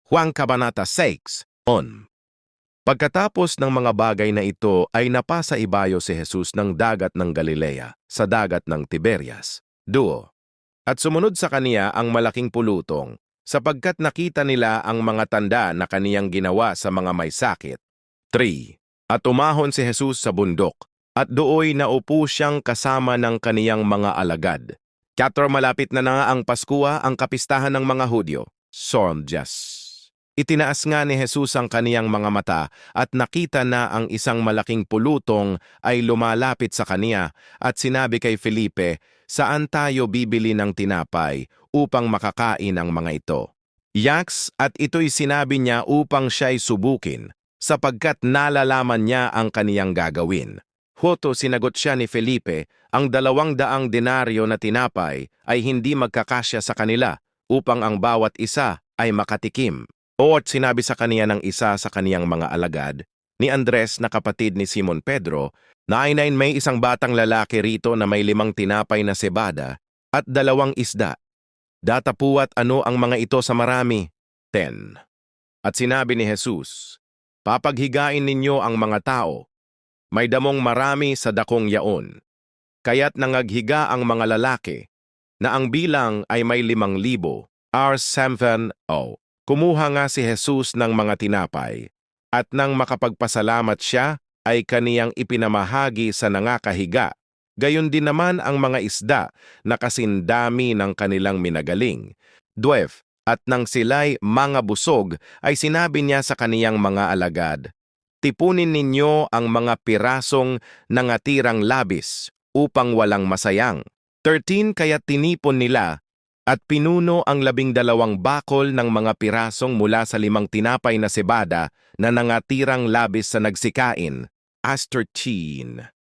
Juan Kabanata 6, on. Pagkatapos ng mga bagay na ito ay napasa ibayo si Jesus ng dagat ng Galilea sa dagat ng Tiberias. 2. At sumunod sa kaniya ang malaking pulutong, sapagkat nakita nila ang mga tanda na kaniyang ginawa sa mga may sakit. 3. At umahon si Jesus sa bundok, at dooy naupo siyang kasama ng kaniyang mga alagad. 4. Malapit na nga ang Paskua, ang kapistahan ng mga Hudyo. Sormjas. Itinaas nga ni Jesus ang kaniyang mga mata at nakita na ang isang malaking pulutong ay lumalapit sa kaniya at sinabi kay Felipe, "Saan tayo bibili ng tinapay upang makakain ang mga ito?" Yaks, at ito'y sinabi niya upang siya'y subukin, sapagkat nalalaman niya ang kaniyang gagawin. Hoto, sinagot siya ni Felipe, ang 200 denaryo na tinapay ay hindi magkakasya sa kanila upang ang bawat isa ay makatikim. At sinabi sa kaniya ng isa sa kaniyang mga alagad, ni Andres na kapatid ni Simon Pedro, "Nainain may isang batang lalaki rito na may 5 tinapay na sebada at 2 isda. Datapuat ano ang mga ito sa marami?" 10. At sinabi ni Jesus, "Papaghigain ninyo ang mga tao. May damong marami sa dakong yaon. Kaya't nangaghiga ang mga lalaki, na ang bilang ay may 5,000. R7O. Kumuha nga si Jesus ng mga tinapay, at nang makapagpasalamat siya, ay kaniyang ipinamahagi sa nangakahiga. Gayon din naman ang mga isda na kasindami ng kanilang minagaling. 12. At nang sila'y mga busog, ay sinabi niya sa kaniyang mga alagad, "Tipunin ninyo ang mga pirasong nangatirang labis upang walang masayang." 13. Kaya tinipon nila at pinuno ang 12 bakol ng mga pirasong mula sa 5 tinapay na sebada na nangatirang labis sa nagsikain. 13.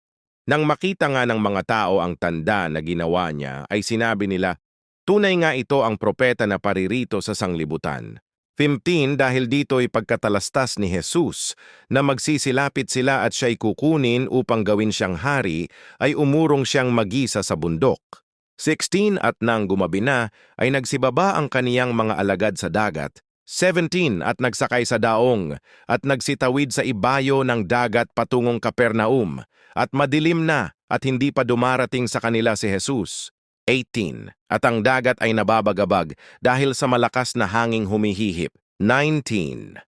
Nang makita nga ng mga tao ang tanda na ginawa niya, ay sinabi nila, "Tunay nga ito ang propeta na paririto sa sanglibutan." 15. Dahil dito'y pagkatalastas ni Jesus na magsisilapit sila at siya'y kukunin upang gawin siyang hari, ay umurong siyang magisa sa bundok. 16. At nang gumabi na, ay nagsibaba ang kaniyang mga alagad sa dagat. 17. At nagsakay sa daong, at nagsitawid sa ibayo ng dagat patungong Capernaum, at madilim na, at hindi pa dumarating sa kanila si Jesus. 18. At ang dagat ay nababagabag dahil sa malakas na hanging humihihip. 19.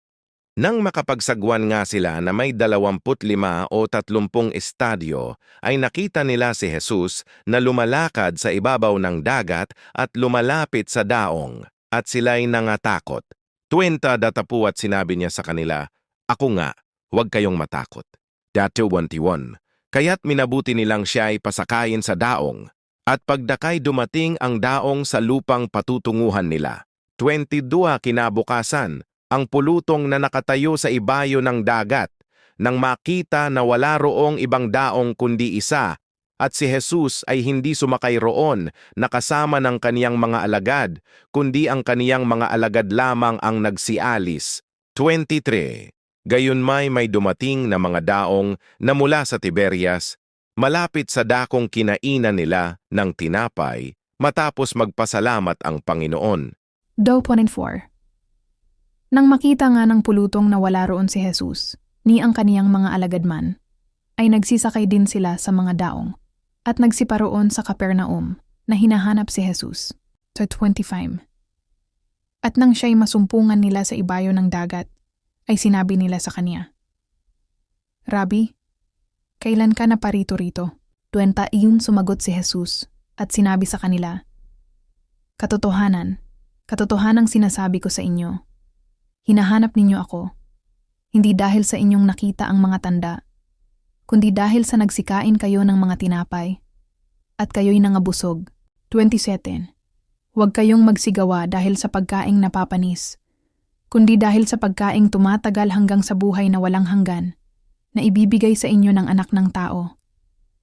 Nang makapagsagwan nga sila na may 25 o 30 estadyo, ay nakita nila si Jesus na lumalakad sa ibabaw ng dagat at lumalapit sa daong, at sila'y nangatakot. 20. Datapuat sinabi niya sa kanila, "Ako nga, huwag kayong matakot." 21. Kaya't minabuti nilang siya'y pasakayin sa daong, at pagdakay dumating ang daong sa lupang patutunguhan nila. 22. Kinabukasan, ang pulutong na nakatayo sa ibayo ng dagat, nang makita na wala roong ibang daong kundi isa, at si Jesus ay hindi sumakay roon na kasama ng kaniyang mga alagad, kundi ang kaniyang mga alagad lamang ang nagsialis. 23. Gayunmay may dumating na mga daong na mula sa Tiberias, malapit sa dakong kinainan nila ng tinapay, matapos magpasalamat ang Panginoon. 4. Nang makita nga ng pulutong na wala roon si Jesus, ni ang kaniyang mga alagad man, ay nagsisakay din sila sa mga daong, at nagsiparoon sa Capernaum, na hinahanap si Jesus. 25. At nang siya'y masumpungan nila sa ibayo ng dagat, ay sinabi nila sa kaniya, "Rabi, kailan ka naparito rito?" 21. Sumagot si Jesus, at sinabi sa kanila, "Katotohanan, katotohanang sinasabi ko sa inyo, hinahanap ninyo ako, hindi dahil sa inyong nakita ang mga tanda, kundi dahil sa nagsikain kayo ng mga tinapay, at kayo'y nangabusog." 27. Huwag kayong magsigawa dahil sa pagkaing napapanis, kundi dahil sa pagkaing tumatagal hanggang sa buhay na walang hanggan, na ibibigay sa inyo ng anak ng tao,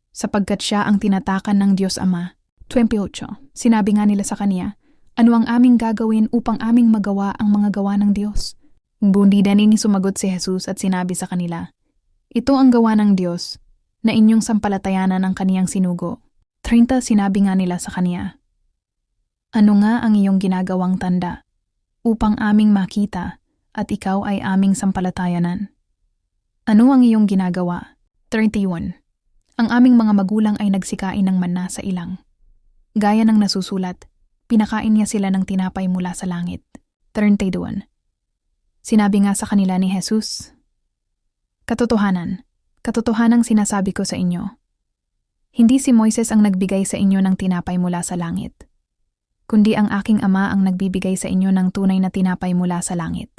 sapagkat siya ang tinatakan ng Diyos Ama. 28. Sinabi nga nila sa kaniya, "Ano ang aming gagawin upang aming magawa ang mga gawa ng Diyos?" Bundi danini sumagot si Jesus at sinabi sa kanila, "Ito ang gawa ng Diyos, na inyong sampalatayanan ang kaniyang sinugo." 30. Sinabi nga nila sa kaniya, "Ano nga ang iyong ginagawang tanda, upang aming makita at ikaw ay aming sampalatayanan. Ano ang iyong ginagawa? 31. Ang aming mga magulang ay nagsikain ng manna sa ilang. Gaya ng nasusulat, pinakain niya sila ng tinapay mula sa langit. 32. Sinabi nga sa kanila ni Jesus, katotohanang sinasabi ko sa inyo, hindi si Moises ang nagbigay sa inyo ng tinapay mula sa langit, kundi ang aking Ama ang nagbibigay sa inyo ng tunay na tinapay mula sa langit.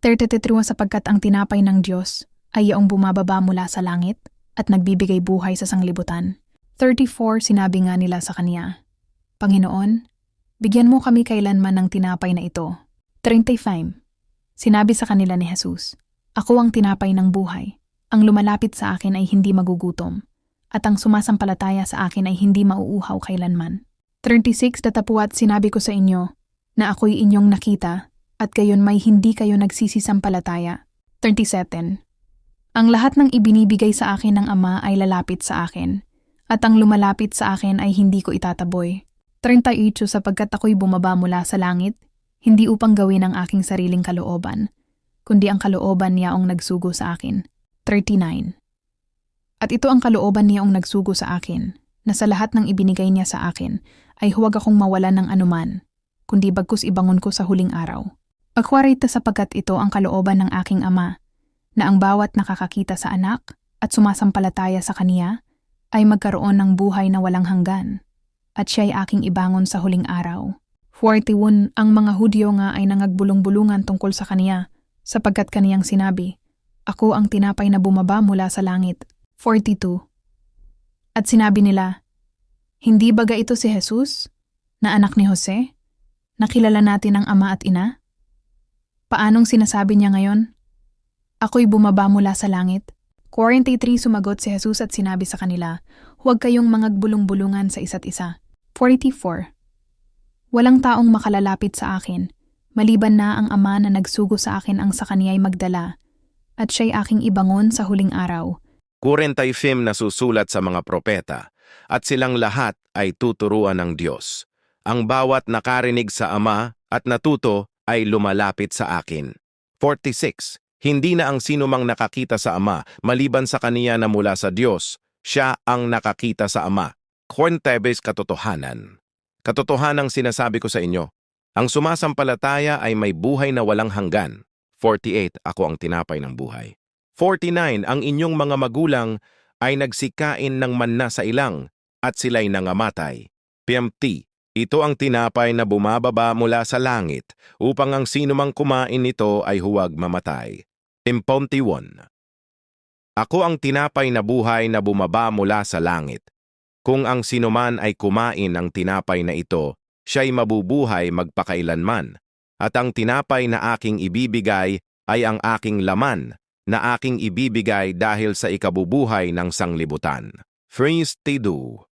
33. Sapagkat ang tinapay ng Diyos ay yaong bumababa mula sa langit at nagbibigay buhay sa sanglibutan. 34. Sinabi nga nila sa kanya, Panginoon, bigyan mo kami kailanman ng tinapay na ito. 35. Sinabi sa kanila ni Jesus, Ako ang tinapay ng buhay. Ang lumalapit sa akin ay hindi magugutom, at ang sumasampalataya sa akin ay hindi mauuhaw kailanman. 36. Datapuat sinabi ko sa inyo na ako'y inyong nakita at gayon may hindi kayo nagsisisampalataya. 37. Ang lahat ng ibinibigay sa akin ng Ama ay lalapit sa akin, at ang lumalapit sa akin ay hindi ko itataboy. 38. Sapagkat ako'y bumaba mula sa langit, hindi upang gawin ang aking sariling kalooban, kundi ang kalooban niyaong nagsugo sa akin. 39. At ito ang kalooban niyaong nagsugo sa akin, na sa lahat ng ibinigay niya sa akin, ay huwag akong mawalan ng anuman, kundi bagkus ibangon ko sa huling araw. Pagkwarita sapagkat ito ang kalooban ng aking Ama, na ang bawat nakakakita sa anak at sumasampalataya sa kaniya, ay magkaroon ng buhay na walang hanggan, at siya'y aking ibangon sa huling araw. 41. Ang mga Hudyo nga ay nangagbulong-bulungan tungkol sa kaniya, sapagkat kaniyang sinabi, Ako ang tinapay na bumaba mula sa langit. 42. At sinabi nila, Hindi baga ito si Jesus, na anak ni Jose? Nakilala natin ang ama at ina? Paanong sinasabi niya ngayon? Ako'y bumaba mula sa langit. 43. Sumagot si Jesus at sinabi sa kanila, Huwag kayong mangagbulong-bulungan sa isa't isa. 44. Walang taong makalalapit sa akin, maliban na ang Ama na nagsugo sa akin ang sa kaniya'y magdala, at siya'y aking ibangon sa huling araw. 45 na susulat sa mga propeta, at silang lahat ay tuturuan ng Diyos. Ang bawat nakarinig sa Ama at natuto ay lumalapit sa akin. 46. Hindi na ang sinumang nakakita sa Ama, maliban sa kaniya na mula sa Diyos, siya ang nakakita sa Ama. 49. Katotohanan. Katotohanang sinasabi ko sa inyo, ang sumasampalataya ay may buhay na walang hanggan. 48. Ako ang tinapay ng buhay. 49. Ang inyong mga magulang ay nagsikain ng manna sa ilang at sila'y nangamatay. 50. Ito ang tinapay na bumababa mula sa langit upang ang sinumang kumain nito ay huwag mamatay. 51. Ako ang tinapay na buhay na bumaba mula sa langit. Kung ang sinuman ay kumain ng tinapay na ito, siya'y mabubuhay magpakailanman. At ang tinapay na aking ibibigay ay ang aking laman na aking ibibigay dahil sa ikabubuhay ng sanglibutan. Phrase Tidu.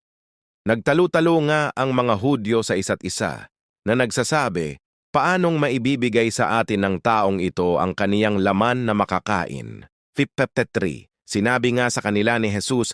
Nagtalo-talo nga ang mga Hudyo sa isa't isa na nagsasabi, paanong maibibigay sa atin ng taong ito ang kaniyang laman na makakain? 53. Sinabi nga sa kanila ni Jesus,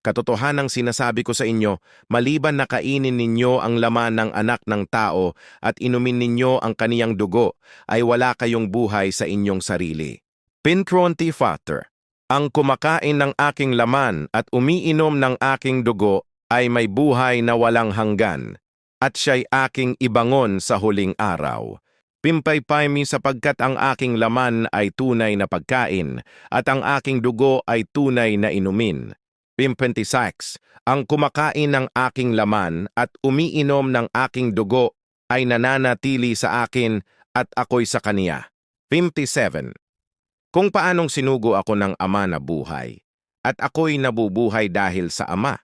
Katotohanang sinasabi ko sa inyo, maliban na kainin ninyo ang laman ng anak ng tao at inumin ninyo ang kaniyang dugo, ay wala kayong buhay sa inyong sarili. 54. Ang kumakain ng aking laman at umiinom ng aking dugo ay may buhay na walang hanggan, at siya'y aking ibangon sa huling araw. 55. Sapagkat ang aking laman ay tunay na pagkain, at ang aking dugo ay tunay na inumin. 56. Ang kumakain ng aking laman at umiinom ng aking dugo ay nananatili sa akin at ako'y sa kaniya. 57. Kung paanong sinugo ako ng Ama na buhay, at ako'y nabubuhay dahil sa Ama.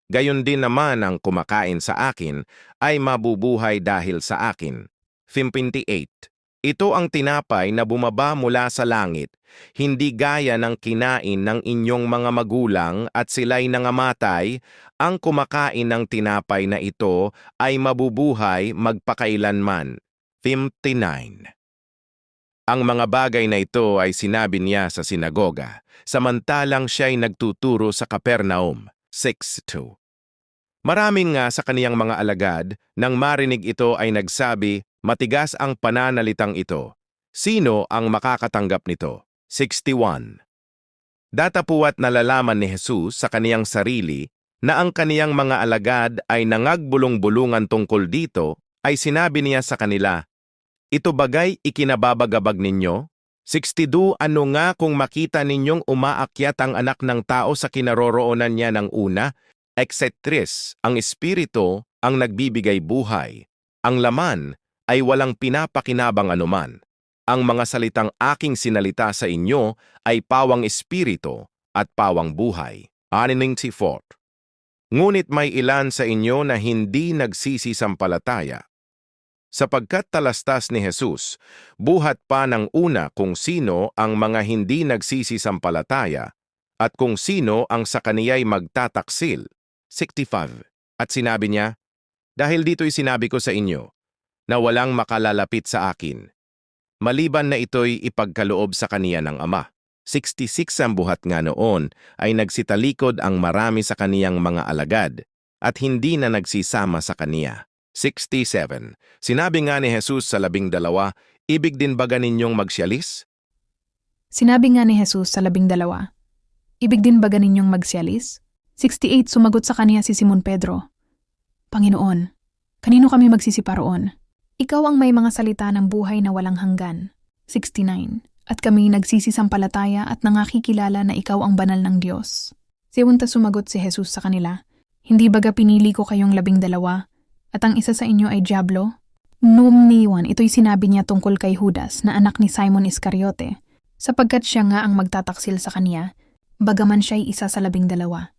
Gayon din naman ang kumakain sa akin ay mabubuhay dahil sa akin. 58. Ito ang tinapay na bumaba mula sa langit, hindi gaya ng kinain ng inyong mga magulang at sila'y nangamatay. Ang kumakain ng tinapay na ito ay mabubuhay magpakailanman. 59. Ang mga bagay na ito ay sinabi niya sa sinagoga, samantalang siya'y nagtuturo sa Capernaum. 6:2. Maraming nga sa kaniyang mga alagad, nang marinig ito ay nagsabi, matigas ang pananalitang ito. Sino ang makakatanggap nito? 61. Datapuat nalalaman ni Jesus sa kaniyang sarili na ang kaniyang mga alagad ay nangagbulong-bulungan tungkol dito, ay sinabi niya sa kanila, "Ito bagay ikinababagabag ninyo? 62. Ano nga kung makita ninyong umaakyat ang anak ng tao sa kinaroroonan niya ng una? Exetris, ang espiritu ang nagbibigay buhay. Ang laman ay walang pinapakinabang anuman. Ang mga salitang aking sinalita sa inyo ay pawang espiritu at pawang buhay." 64. Ngunit may ilan sa inyo na hindi nagsisisampalataya. Sapagkat talastas ni Jesus, buhat pa ng una kung sino ang mga hindi nagsisisampalataya at kung sino ang sa kaniya'y magtataksil. 65. At sinabi niya, "Dahil dito'y sinabi ko sa inyo, na walang makalalapit sa akin, maliban na ito'y ipagkaloob sa kaniya ng Ama." 66. Ang buhat nga noon ay nagsitalikod ang marami sa kaniyang mga alagad at hindi na nagsisama sa kaniya. 67. Sinabi nga ni Jesus sa 12, "Ibig din ba ninyong magsialis?" Sinabi nga ni Jesus sa 12, "Ibig din ba ninyong magsialis?" 68. Sumagot sa kaniya si Simon Pedro, "Panginoon, kanino kami magsisiparoon? Ikaw ang may mga salita ng buhay na walang hanggan." 69. At kami nagsisisampalataya at nangakikilala na ikaw ang banal ng Diyos. Siunta sumagot si Jesus sa kanila, "Hindi baga pinili ko kayong 12, at ang isa sa inyo ay Diablo?" Numniwan, ito'y sinabi niya tungkol kay Judas na anak ni Simon Iscariote, sapagkat siya nga ang magtataksil sa kaniya, bagaman siya'y isa sa 12.